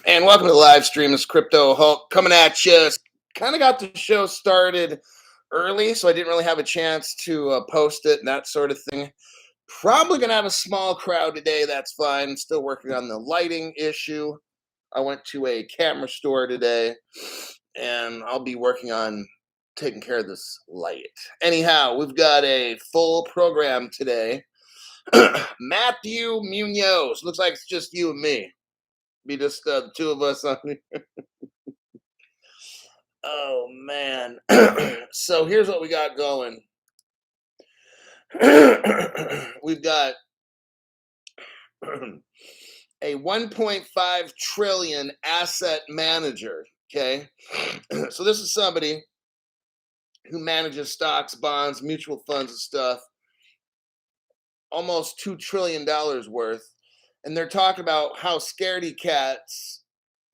And welcome to the live stream. It's Crypto Hulk coming at you. Kind of got the show started early, so I didn't really have a chance to post it and that sort of thing. Probably going to have a small crowd today. That's fine. Still working on the lighting issue. I went to a camera store today, and I'll be working on taking care of this light. Anyhow, we've got a full program today. Matthew Munoz. Looks like it's just you and me. Be just the two of us on. Oh man. So here's what we got going. We've got a 1.5 trillion asset manager. Okay. So this is somebody who manages stocks, bonds, mutual funds, and stuff. Almost $2 trillion worth. And they're talking about how scaredy cats,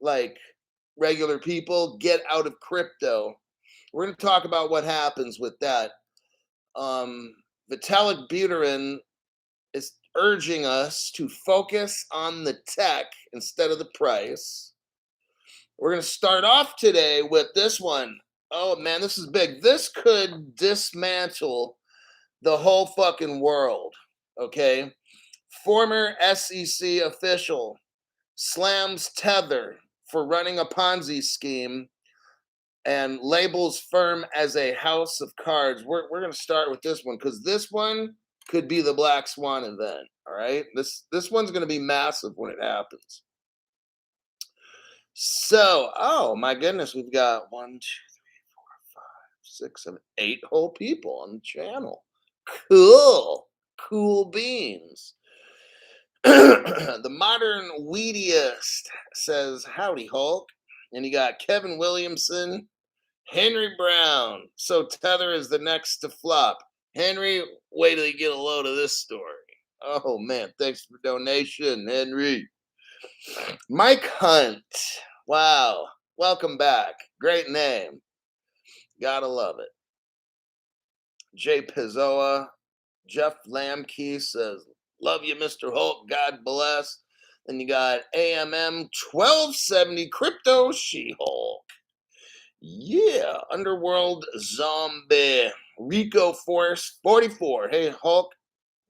like regular people, get out of crypto. We're going to talk about what happens with that. Vitalik Buterin is urging us to focus on the tech instead of the price. We're going to start off today with this one. Oh man, this is big. This could dismantle the whole fucking world. Okay. Former SEC official slams Tether for running a Ponzi scheme and labels firm as a house of cards. We're going to start with this one because this one could be the Black Swan event. All right. This one's going to be massive when it happens. So, oh my goodness, we've got 1, 2, 3, 4, 5, 6, 7, 8 whole people on the channel. Cool beans. The modern weediest says, howdy, Hulk. And you got Kevin Williamson, Henry Brown. So Tether is the next to flop. Henry, wait till you get a load of this story. Oh, man. Thanks for donation, Henry. Mike Hunt. Wow. Welcome back. Great name. Gotta love it. Jay Pizzoa. Jeff Lamkey says, love you, Mr. Hulk. God bless. Then you got AMM 1270 Crypto She-Hulk. Yeah. Underworld Zombie. Rico Force 44. Hey, Hulk.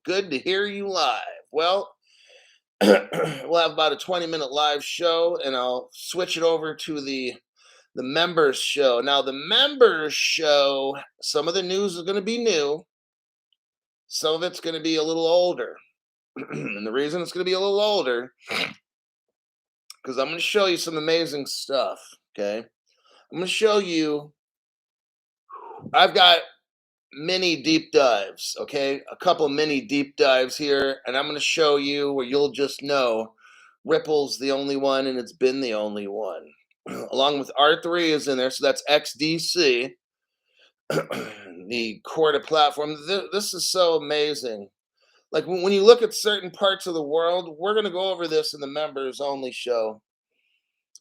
Good to hear you live. Well, we'll have about a 20-minute live show, and I'll switch it over to the members show. Now, the members show, some of the news is going to be new. Some of it's going to be a little older. And the reason it's going to be a little older, because I'm going to show you some amazing stuff, okay? I'm going to show you, I've got mini deep dives, okay? A couple mini deep dives here, and I'm going to show you where you'll just know Ripple's the only one, and it's been the only one. Along with R3 is in there, so that's XDC, the Corda platform. This is so amazing. Like when you look at certain parts of the world, we're going to go over this in the members only show.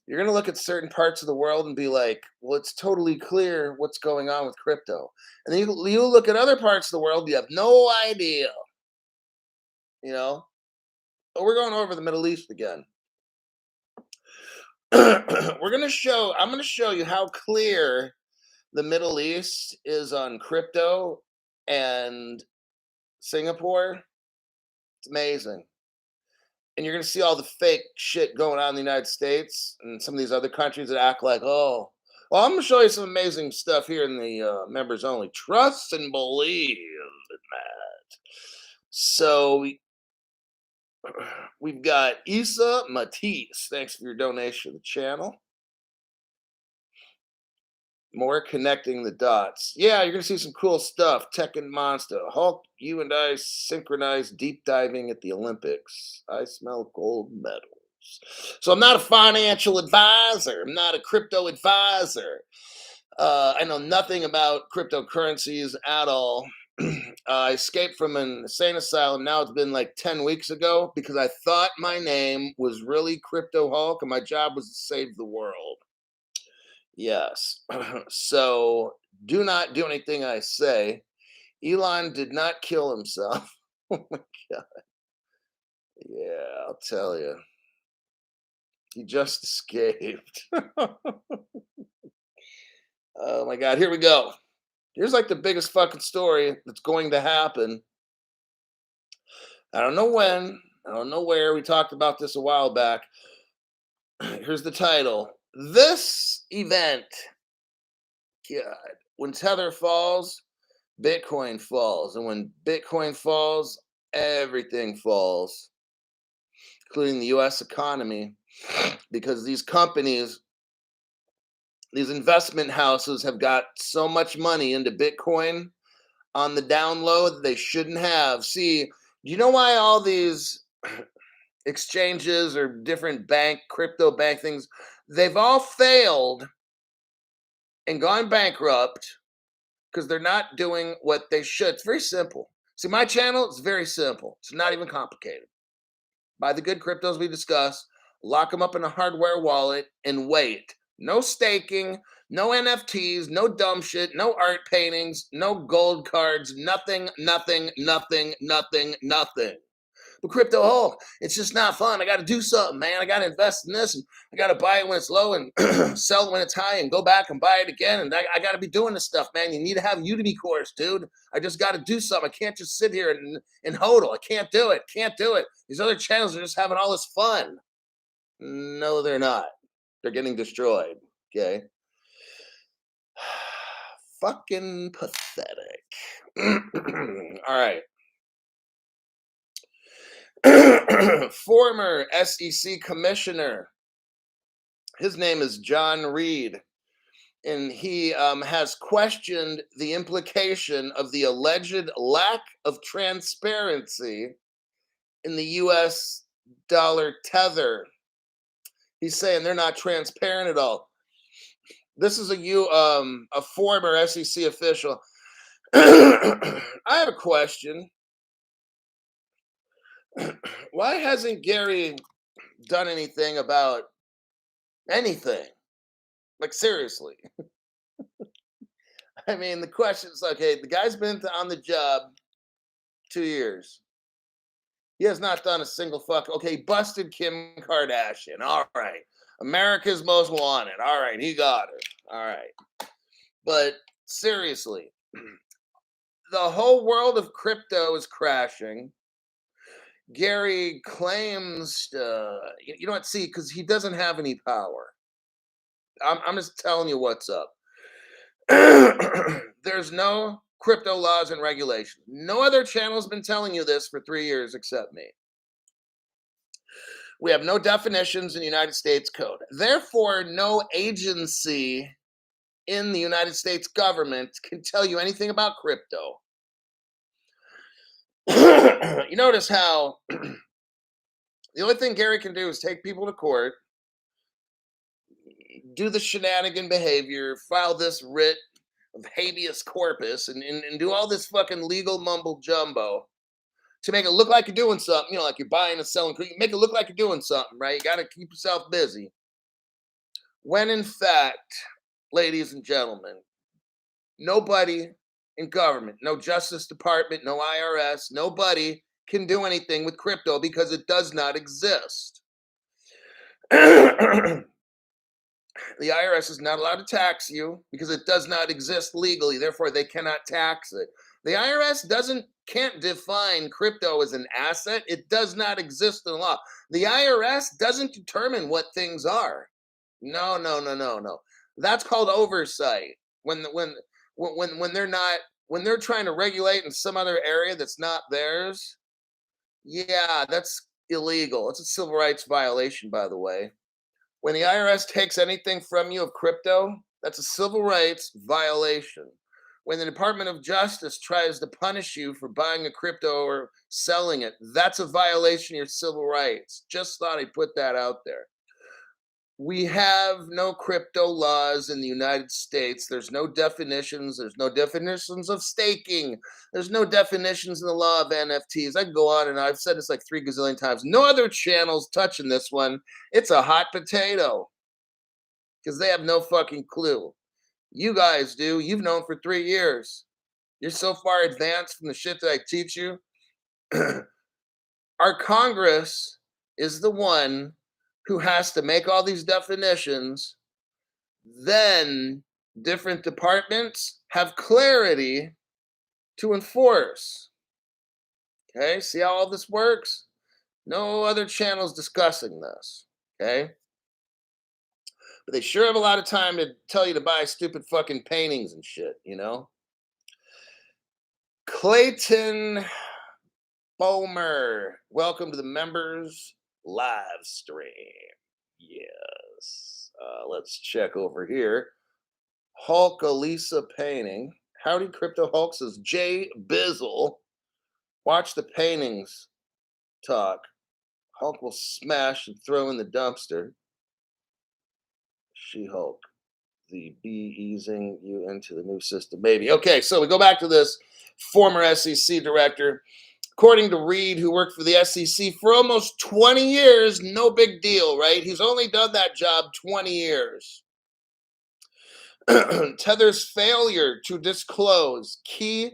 You're going to look at certain parts of the world and be like, well, it's totally clear what's going on with crypto. And then you look at other parts of the world, you have no idea. You know? But we're going over the Middle East again. I'm going to show you how clear the Middle East is on crypto and Singapore. It's amazing. And you're going to see all the fake shit going on in the United States and some of these other countries that act like, oh, well, I'm going to show you some amazing stuff here in the members only. Trust and believe in that. So we've got Isa Matisse. Thanks for your donation to the channel. More connecting the dots. Yeah, you're going to see some cool stuff. Tech and Monster. Hulk, you and I synchronized deep diving at the Olympics. I smell gold medals. So I'm not a financial advisor. I'm not a crypto advisor. I know nothing about cryptocurrencies at all. I escaped from an insane asylum. Now it's been like 10 weeks ago because I thought my name was really Crypto Hulk and my job was to save the world. Yes. So do not do anything I say. Elon did not kill himself. Oh my God. Yeah, I'll tell you. He just escaped. Oh my God. Here we go. Here's like the biggest fucking story that's going to happen. I don't know when. I don't know where. We talked about this a while back. Here's the title. This event, God, when Tether falls, Bitcoin falls. And when Bitcoin falls, everything falls, including the US economy, because these companies, these investment houses have got so much money into Bitcoin on the down low that they shouldn't have. See, you know why all these exchanges or different crypto bank things, they've all failed and gone bankrupt because they're not doing what they should. It's very simple. See, my channel is very simple. It's not even complicated. Buy the good cryptos we discuss, lock them up in a hardware wallet, and wait. No staking, no NFTs, no dumb shit, no art paintings, no gold cards, nothing, nothing, nothing, nothing, nothing. But Crypto Hulk, it's just not fun. I got to do something, man. I got to invest in this, and I got to buy it when it's low and sell it when it's high and go back and buy it again. And I got to be doing this stuff, man. You need to have a Udemy course, dude. I just got to do something. I can't just sit here and hodl. I can't do it. Can't do it. These other channels are just having all this fun. No, they're not. They're getting destroyed. Okay. Fucking pathetic. All right. Former SEC commissioner. His name is John Reed, and he has questioned the implication of the alleged lack of transparency in the U.S. dollar tether. He's saying they're not transparent at all. This is a former SEC official. I have a question. Why hasn't Gary done anything about anything? Like, seriously. I mean, the question is, okay, the guy's been on the job 2 years. He has not done a single okay, busted Kim Kardashian. All right. America's Most Wanted. All right, he got her. All right. But seriously, the whole world of crypto is crashing. Gary claims, you know what? See, because he doesn't have any power. I'm just telling you what's up. There's no crypto laws and regulations. No other channel's been telling you this for 3 years except me. We have no definitions in the United States Code. Therefore, no agency in the United States government can tell you anything about crypto. You notice how the only thing Gary can do is take people to court, do the shenanigan behavior, file this writ of habeas corpus, and do all this fucking legal mumble jumbo to make it look like you're doing something, you know, like you're buying and selling. You make it look like you're doing something, right? You got to keep yourself busy. When in fact, ladies and gentlemen, nobody in government, no Justice Department, no IRS, nobody can do anything with crypto because it does not exist. The IRS is not allowed to tax you because it does not exist legally. Therefore, they cannot tax it. The IRS can't define crypto as an asset. It does not exist in law. The IRS doesn't determine what things are. No. That's called oversight. When they're trying to regulate in some other area that's not theirs, yeah, that's illegal. It's a civil rights violation, by the way. When the IRS takes anything from you of crypto, that's a civil rights violation. When the Department of Justice tries to punish you for buying a crypto or selling it, that's a violation of your civil rights. Just thought I'd put that out there. We have no crypto laws in the United States. There's no definitions. There's no definitions of staking. There's no definitions in the law of NFTs. I can go on and on. I've said this like 3 gazillion times. No other channels touching this one. It's a hot potato because they have no fucking clue. You guys do. You've known for 3 years. You're so far advanced from the shit that I teach you. Our Congress is the one who has to make all these definitions, then different departments have clarity to enforce. Okay, see how all this works? No other channels discussing this. Okay, but they sure have a lot of time to tell you to buy stupid fucking paintings and shit, you know? Clayton Bomer, welcome to the members live stream. Yes. Let's check over here. Hulk Elisa painting. Howdy Crypto Hulk says Jay Bizzle. Watch the paintings talk. Hulk will smash and throw in the dumpster. She-Hulk. The be easing you into the new system, maybe. Okay, so we go back to this former SEC director. According to Reed, who worked for the SEC for almost 20 years, no big deal, right? He's only done that job 20 years. Tether's failure to disclose key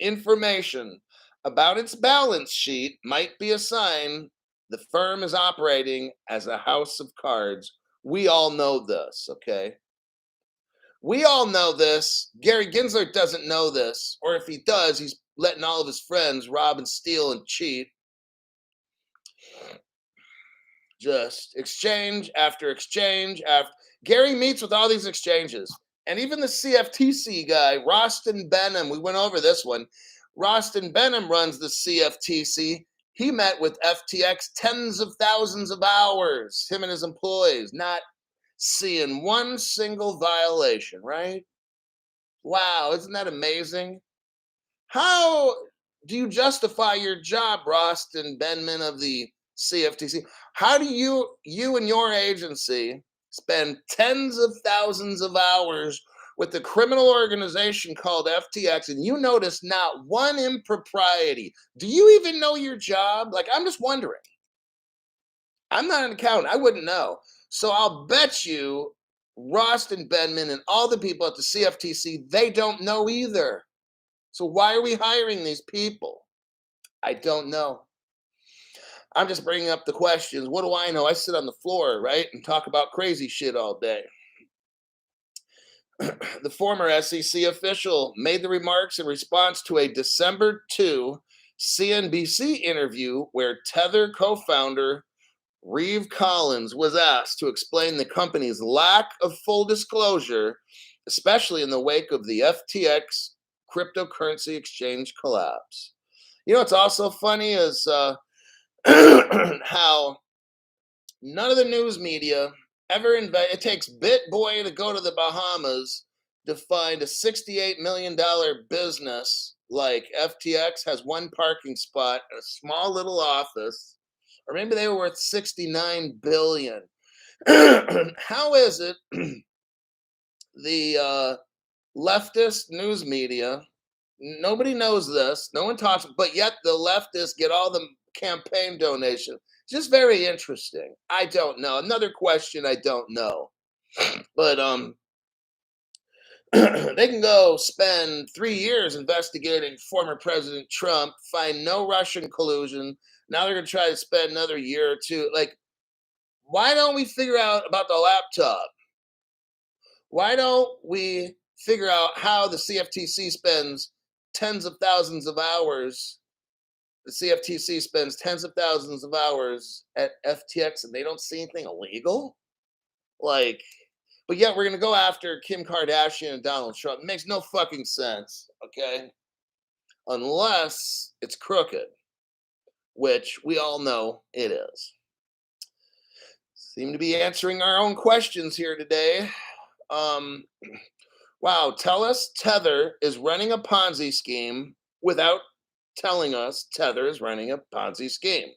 information about its balance sheet might be a sign the firm is operating as a house of cards. We all know this, okay? We all know this. Gary Gensler doesn't know this. Or if he does, he's letting all of his friends rob and steal and cheat. Just exchange after exchange after. Gary meets with all these exchanges. And even the CFTC guy, Rostin Benham, we went over this one. Rostin Benham runs the CFTC. He met with FTX tens of thousands of hours, him and his employees, not seeing one single violation, right? Wow, isn't that amazing? How do you justify your job, Rostin Benman of the CFTC? How do you and your agency spend tens of thousands of hours with the criminal organization called FTX and you notice not one impropriety? Do you even know your job? Like, I'm just wondering. I'm not an accountant. I wouldn't know. So I'll bet you Rostin Benman and all the people at the CFTC, they don't know either. So why are we hiring these people? I don't know. I'm just bringing up the questions. What do I know? I sit on the floor, right, and talk about crazy shit all day. The former SEC official made the remarks in response to a December 2 CNBC interview where Tether co-founder Reeve Collins was asked to explain the company's lack of full disclosure, especially in the wake of the FTX cryptocurrency exchange collapse. You know what's also funny is how none of the news media ever it takes BitBoy to go to the Bahamas to find a $68 million business like FTX has one parking spot, a small little office, or maybe they were worth 69 billion. How is it the leftist news media, nobody knows this, no one talks, but yet the leftists get all the campaign donations? Just very interesting. I don't know. Another question I don't know. But they can go spend 3 years investigating former President Trump, find no Russian collusion. Now they're going to try to spend another year or two. Like, why don't we figure out about the laptop? Why don't we figure out how the CFTC spends tens of thousands of hours? The CFTC spends tens of thousands of hours at FTX and they don't see anything illegal? Like, but yet we're going to go after Kim Kardashian and Donald Trump. It makes no fucking sense, okay? Unless it's crooked, which we all know it is. Seem to be answering our own questions here today. Wow, tell us Tether is running a Ponzi scheme without telling us Tether is running a Ponzi scheme.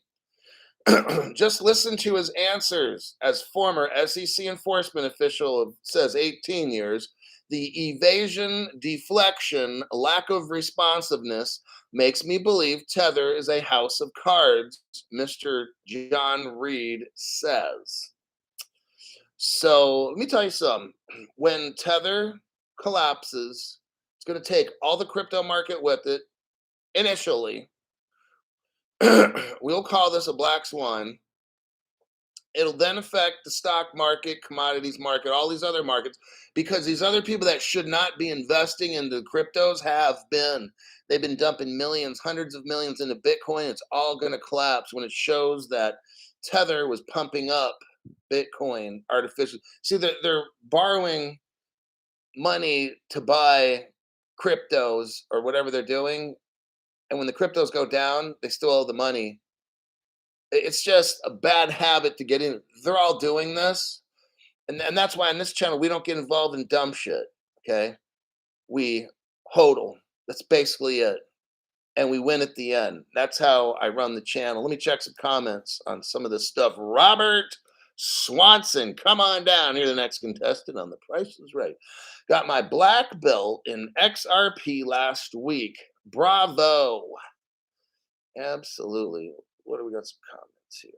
Just listen to his answers as former SEC enforcement official says 18 years. The evasion, deflection, lack of responsiveness makes me believe Tether is a house of cards, Mr. John Reed says. So let me tell you something. When Tether collapses, it's going to take all the crypto market with it initially. We'll call this a black swan. It'll then affect the stock market, commodities market, all these other markets, because these other people that should not be investing into cryptos have been. They've been dumping millions, hundreds of millions into Bitcoin. It's all going to collapse when it shows that Tether was pumping up Bitcoin artificially. See, they're borrowing money to buy cryptos or whatever they're doing. And when the cryptos go down, they still owe the money. It's just a bad habit to get in. They're all doing this. And that's why on this channel, we don't get involved in dumb shit. Okay. We hodl. That's basically it. And we win at the end. That's how I run the channel. Let me check some comments on some of this stuff. Robert Swanson, come on down. You're the next contestant on The Price is Right. Got my black belt in XRP last week. Bravo. Absolutely. What do we got? Some comments here.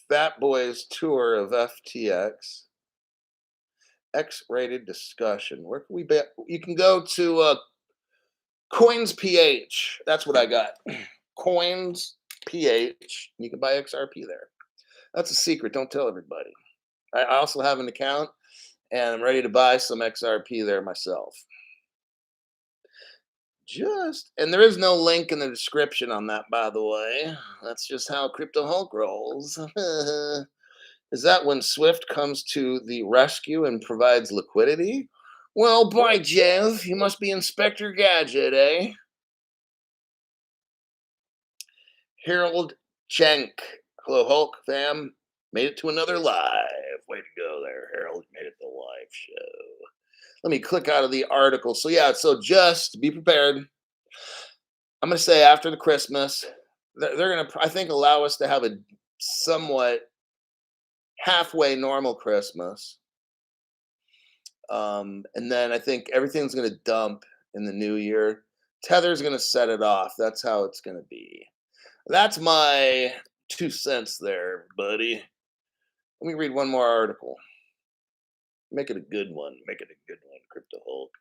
Fat Boys tour of FTX. X-rated discussion. Where can we bet? You can go to Coins PH. That's what I got. Coins PH. You can buy XRP there. That's a secret. Don't tell everybody. I also have an account, and I'm ready to buy some XRP there myself. And there is no link in the description on that, by the way. That's just how Crypto Hulk rolls. Is that when Swift comes to the rescue and provides liquidity? Well, by Jeff, you must be Inspector Gadget, eh? Harold Schenk. Hello, Hulk fam. Made it to another live. Way to go there, Harold. Made it to the live show. Let me click out of the article. So, yeah, so just be prepared. I'm going to say after the Christmas, they're going to, I think, allow us to have a somewhat halfway normal Christmas. And then I think everything's going to dump in the new year. Tether's going to set it off. That's how it's going to be. That's my 2 cents there, buddy. Let me read one more article. Make it a good one. Make it a good one, Crypto Hulk.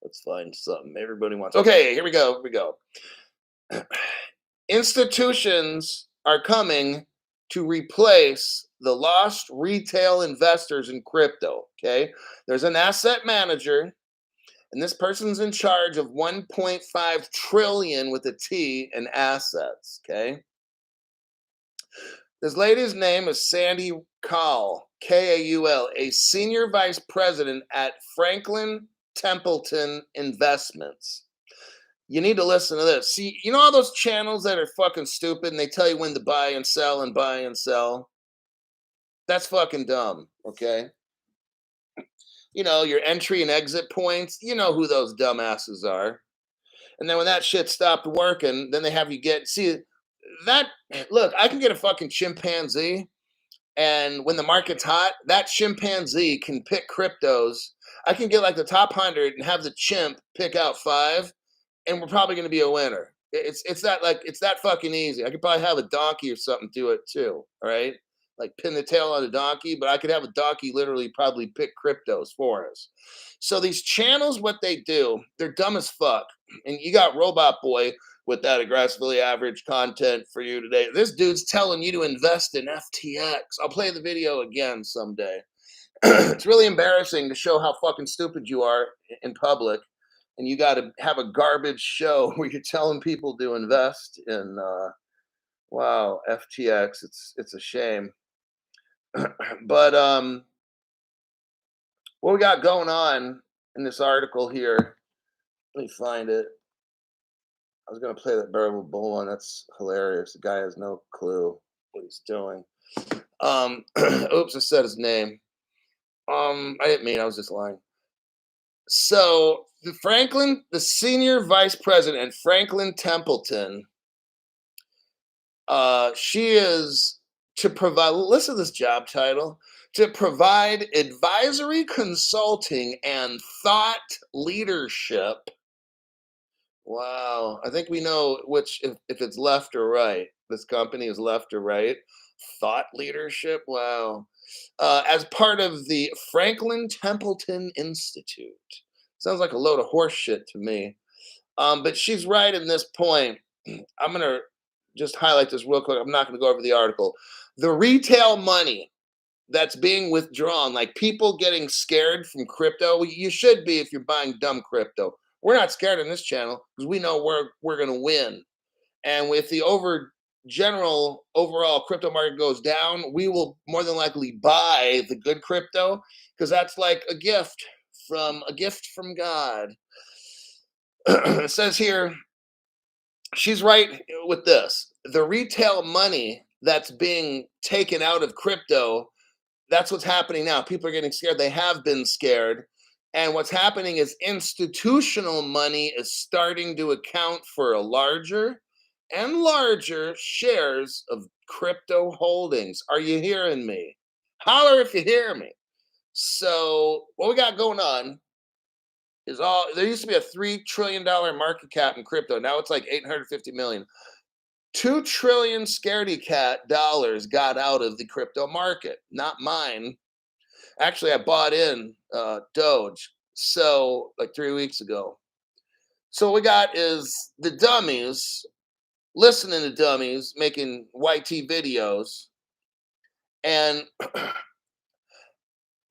Let's find something everybody wants. Okay, here we go. Here we go. Institutions are coming to replace the lost retail investors in crypto. Okay, there's an asset manager, and this person's in charge of 1.5 trillion with a T in assets. Okay, this lady's name is Sandy Kaul, Kaul, a senior vice president at Franklin Templeton Investments. You need to listen to this. See, you know all those channels that are fucking stupid and they tell you when to buy and sell and buy and sell? That's fucking dumb, okay? You know, your entry and exit points, you know who those dumbasses are. And then when that shit stopped working, then they have you get, see, that, look, I can get a fucking chimpanzee, and when the market's hot, that chimpanzee can pick cryptos. I can get like the top 100 and have the chimp pick out 5, and we're probably going to be a winner. It's that fucking easy. I could probably have a donkey or something do it too. All right, like pin the tail on a donkey, but I could have a donkey literally probably pick cryptos for us. So these channels, what they do, they're dumb as fuck. And you got Robot Boy with that aggressively average content for you today. This dude's telling you to invest in FTX. I'll play the video again someday. It's really embarrassing to show how fucking stupid you are in public, and you got to have a garbage show where you're telling people to invest in wow, FTX. It's a shame. But what we got going on in this article here, let me find it. I was going to play that Bearable Bull one. That's hilarious. The guy has no clue what he's doing. Oops, I said his name. I didn't mean, I was just lying. So the senior vice president, Franklin Templeton, she is to provide, listen to this job title, to provide advisory consulting and thought leadership. Wow. I think we know which, if it's left or right. This company is left or right. Thought leadership. Wow. As part of the Franklin Templeton Institute. Sounds like a load of horse shit to me. But she's right in this point. I'm going to just highlight this real quick. I'm not going to go over the article. The retail money that's being withdrawn, like people getting scared from crypto. You should be if you're buying dumb crypto. We're not scared on this channel because we know we're going to win. And with the general overall crypto market goes down, we will more than likely buy the good crypto because that's like a gift from God. It says here, she's right with this. The retail money that's being taken out of crypto, that's what's happening now. People are getting scared. They have been scared. And what's happening is institutional money is starting to account for a larger and larger shares of crypto holdings. Are you hearing me? Holler if you hear me. So, what we got going on is there used to be a $3 trillion market cap in crypto. Now it's like 850 million. 2 trillion scaredy cat dollars got out of the crypto market, not mine. Actually, I bought in Doge so like 3 weeks ago. So what we got is the dummies listening to dummies making YT videos, and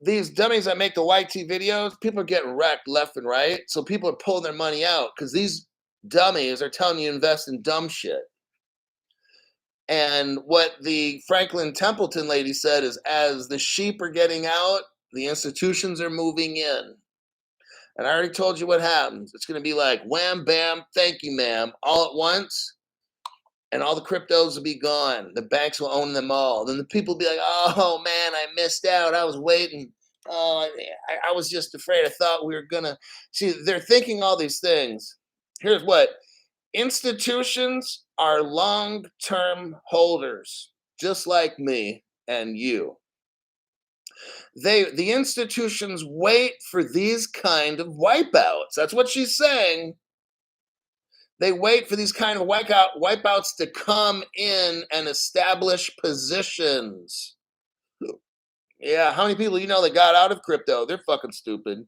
these dummies that make the YT videos, people are getting wrecked left and right. So people are pulling their money out because these dummies are telling you to invest in dumb shit. And what the Franklin Templeton lady said is, as the sheep are getting out, the institutions are moving in. And I already told you what happens. It's going to be like wham, bam, thank you, ma'am, all at once. And all the cryptos will be gone. The banks will own them all. Then the people will be like, oh, man, I missed out. I was waiting. Oh, I was just afraid. I thought we were going to. See, they're thinking all these things. Here's what. Institutions are long-term holders, just like me and you. The institutions wait for these kind of wipeouts. That's what she's saying. They wait for these kind of wipeouts to come in and establish positions. Yeah, how many people you know that got out of crypto? They're fucking stupid.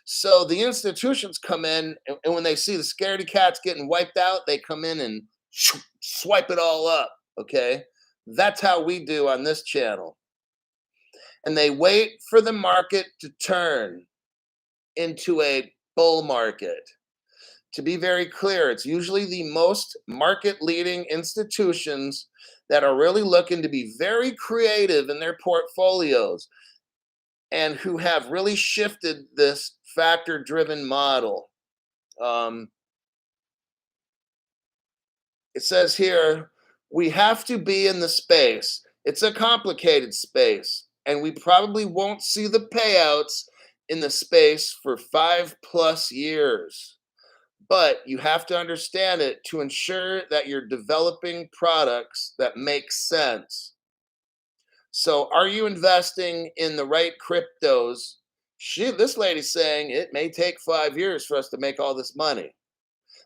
So the institutions come in, and when they see the scaredy cats getting wiped out, they come in and swipe it all up. Okay, that's how we do on this channel. And they wait for the market to turn into a bull market. To be very clear, it's usually the most market leading institutions that are really looking to be very creative in their portfolios and who have really shifted this factor driven model. It says here, we have to be in the space. It's a complicated space, and we probably won't see the payouts in the space for 5+ years. But you have to understand it to ensure that you're developing products that make sense. So, are you investing in the right cryptos? This lady's saying it may take 5 years for us to make all this money.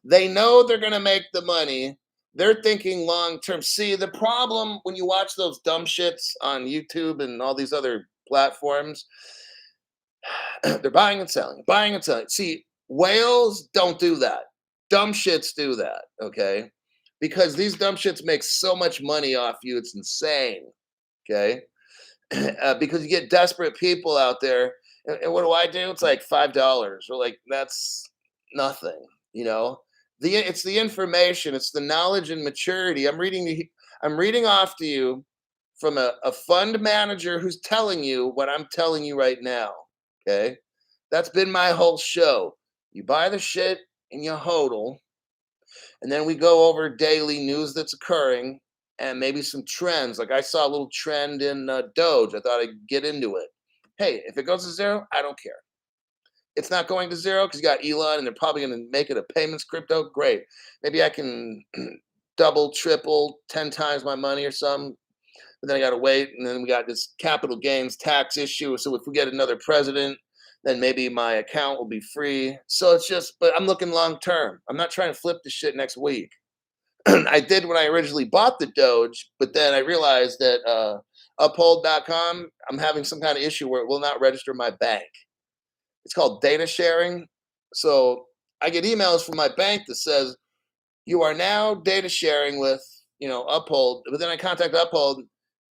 They know they're going to make the money. They're thinking long term. See, the problem when you watch those dumb shits on YouTube and all these other platforms, they're buying and selling, buying and selling. See, whales don't do that. Dumb shits do that, okay? Because these dumb shits make so much money off you, it's insane, okay? Because you get desperate people out there, and what do? It's like $5, or like that's nothing, you know. It's the information, it's the knowledge and maturity. I'm reading off to you from a fund manager who's telling you what I'm telling you right now. Okay, that's been my whole show. You buy the shit and you hodl, and then we go over daily news that's occurring and maybe some trends. Like I saw a little trend in Doge. I thought I'd get into it. Hey, if it goes to zero, I don't care. It's not going to zero because you got Elon and they're probably going to make it a payments crypto. Great. Maybe I can double, triple, 10 times my money or something. But then I got to wait. And then we got this capital gains tax issue. So if we get another president, then maybe my account will be free. So it's just, but I'm looking long term. I'm not trying to flip the shit next week. I did when I originally bought the Doge, but then I realized that uphold.com, I'm having some kind of issue where it will not register my bank. It's called data sharing. So I get emails from my bank that says, You are now data sharing with, Uphold, but then I contact Uphold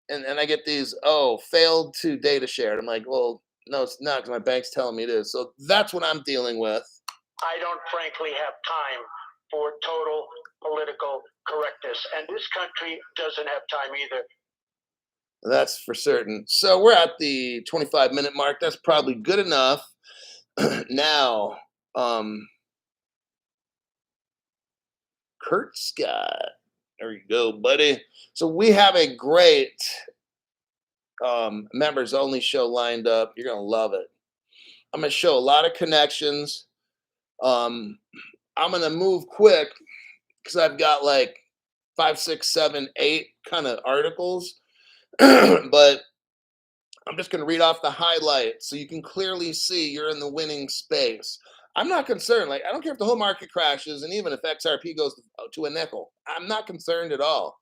and I get these, oh, failed to data share. And I'm like, well, no, it's not because my bank's telling me it is. So that's what I'm dealing with. I don't frankly have time for total political correctness. And this country doesn't have time either. That's for certain. So we're at the 25-minute mark. That's probably good enough. Now, um, Kurt Scott. There you go, buddy. So we have a great members only show lined up. You're gonna love it. I'm gonna show a lot of connections. Um, I'm gonna move quick because I've got like five, six, seven, eight kind of articles, but I'm just going to read off the highlights so you can clearly see you're in the winning space. I'm not concerned. Like, I don't care if the whole market crashes and even if XRP goes to a nickel. I'm not concerned at all.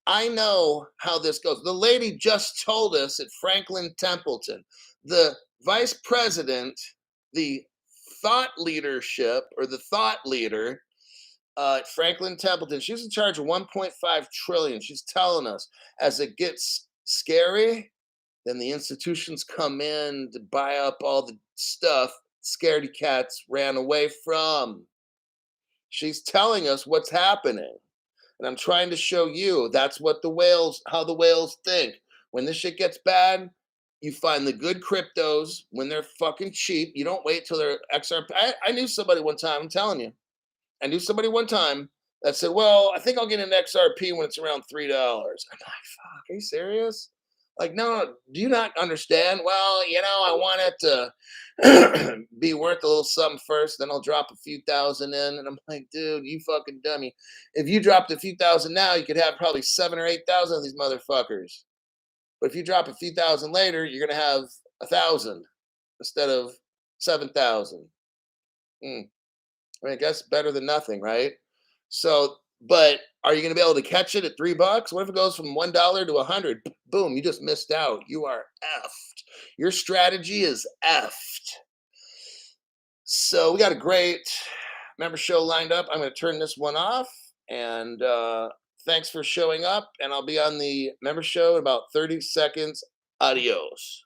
I know how this goes. The lady just told us at Franklin Templeton, the vice president, the thought leadership or the thought leader at Franklin Templeton, she's in charge of 1.5 trillion. She's telling us as it gets scary, then the institutions come in to buy up all the stuff scaredy cats ran away from. She's telling us what's happening. And I'm trying to show you that's what how the whales think. When this shit gets bad, you find the good cryptos when they're fucking cheap. You don't wait till they're XRP. I knew somebody one time, I'm telling you. I knew somebody one time that said, well, I think I'll get an XRP when it's around $3. I'm like, fuck, are you serious? Like, no, do you not understand? Well, I want it to be worth a little something first, then I'll drop a few thousand in. And I'm like, dude, you fucking dummy. If you dropped a few thousand now, you could have probably 7 or 8,000 of these motherfuckers. But if you drop a few thousand later, you're going to have 1,000 instead of 7,000. I mean, I guess better than nothing, right? So, but are you going to be able to catch it at $3? What if it goes from $1 to 100? Boom, you just missed out. You are effed. Your strategy is effed. So we got a great member show lined up. I'm going to turn this one off, and thanks for showing up. And I'll be on the member show in about 30 seconds. Adios.